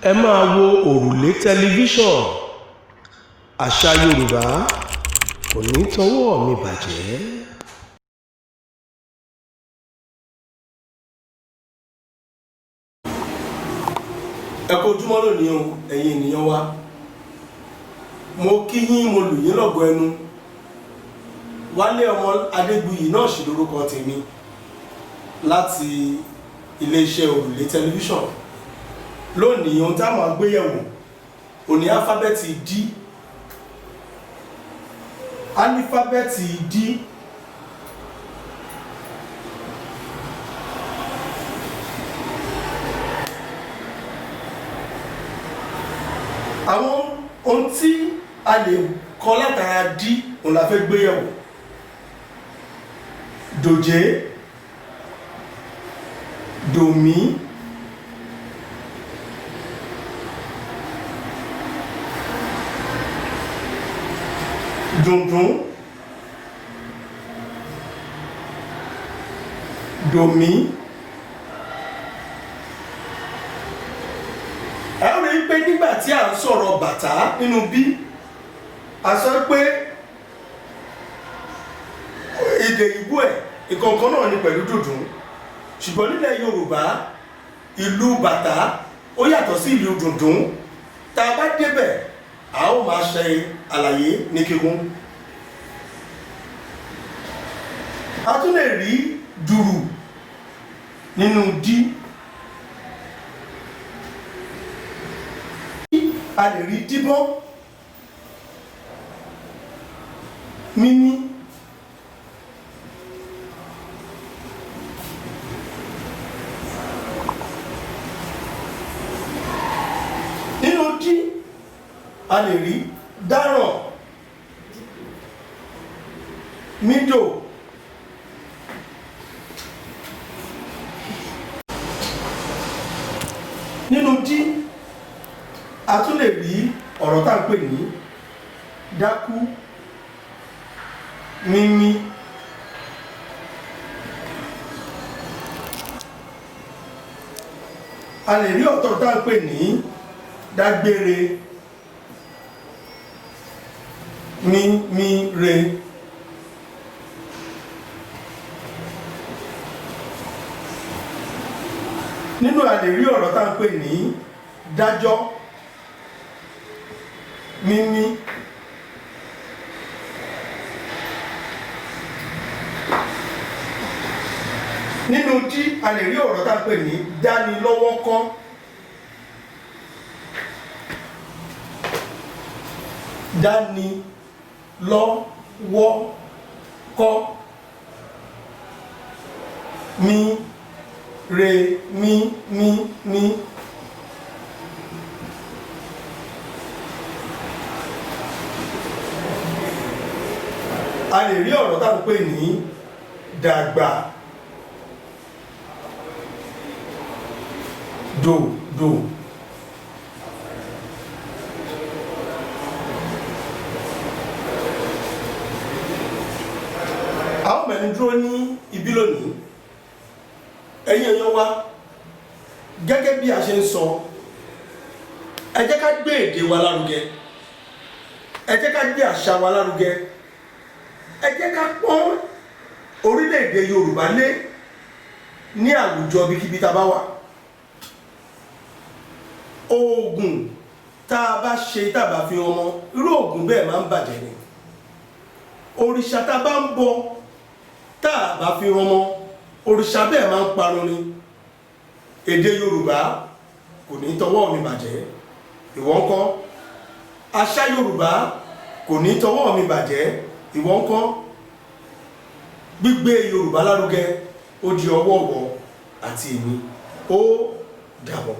ẹ máa wo òrùlé tẹlifíṣọ̀n. Àṣà Yorùbá kò ní tọwọ́ mi bàjẹ́. Ẹ kú ojúmọ́ lónìí o, ẹ̀yin ènìyàn wa. Mo kí yín, mo lù yín lọ́gọ ẹnu. Wálé ọmọ Adégbuyì náà sì lórúkọ tèmi láti iléeṣẹ́ òrùlé tẹlifíṣọ̀n. Lónìí ohun tá a máa gbé yẹ̀wò òní álífábẹ́ẹ̀tì D. Álífábẹ́ẹ̀tì D àwọn ohun tí a lè kọ látara D òun la fẹ́ gbé yẹ̀wò. Dòjé, dòmí, dùndún, dòmí. Ẹ ó rí pé nígbà tí à ń sọ̀rọ̀ bàtà nínú bí a sọ pé èdè ìbú ẹ̀ ìkọ̀ọ̀kan náà ni pẹ̀lú dùndún, ṣùgbọ́n nílẹ̀ Yorùbá ìlú bàtà ó yàtọ̀ sí ìlú dùndún. Tá a bá débẹ̀ a ó máa ṣe àlàyé ní kíkún. A tún lè rí dùrù nínú D. A lè rí díbọ́n, mímí, nínú D a lè rí dáràn, mídò, nínú D a tún lè rí ọ̀rọ̀ tá à ń pè ní dákú, mímí, a lè rí ọ̀rọ̀ tá à ń pè ní dágbére, mímíre, nínú a lè rí ọ̀rọ̀ tá à ń pè ní dájọ́, mímí, nínú D a lè rí ọ̀rọ̀ tá a pè ní dánilọ́wọ́kọ́, dánilọ́wọ́kọ́, mí, re, mí, mí, mí. A lè rí ọ̀rọ̀ tá à ń pè ní dàgbà, dòdò. A ó mẹ́nu dúró ní ibi lónìí. Ẹ̀yin èèyàn wa, gẹ́gẹ́ bí a ṣe ń sọ, ẹ jẹ́ ká gbé èdè wa lárugẹ, ẹ jẹ́ ká gbé àṣà wa lárugẹ, ẹ jẹ́ ká pọ́n orílẹ̀-èdè Yorùbá lé ní àwùjọ ibikíbi tá a bá wà. Oògùn tá a bá ṣe tá a bá fi hàn mọ́, irú oògùn bẹ́ẹ̀ máa ń bàjẹ́ ni. Òrìṣà tá a bá ń bọ tá a bá fi hàn mọ́, òrìṣà bẹ́ẹ̀ máa ń parun ni. Èdè Yorùbá kò ní tọwọ́ mi bàjẹ́, ìwọ ńkọ́? Àṣà Yorùbá kò ní tọwọ́ mi bàjẹ́, ìwọ ńkọ́? Gbígbé Yorùbá lárugẹ ó di ọwọ́ ọ̀wọ́ àti èmi. Ó dàbọ̀.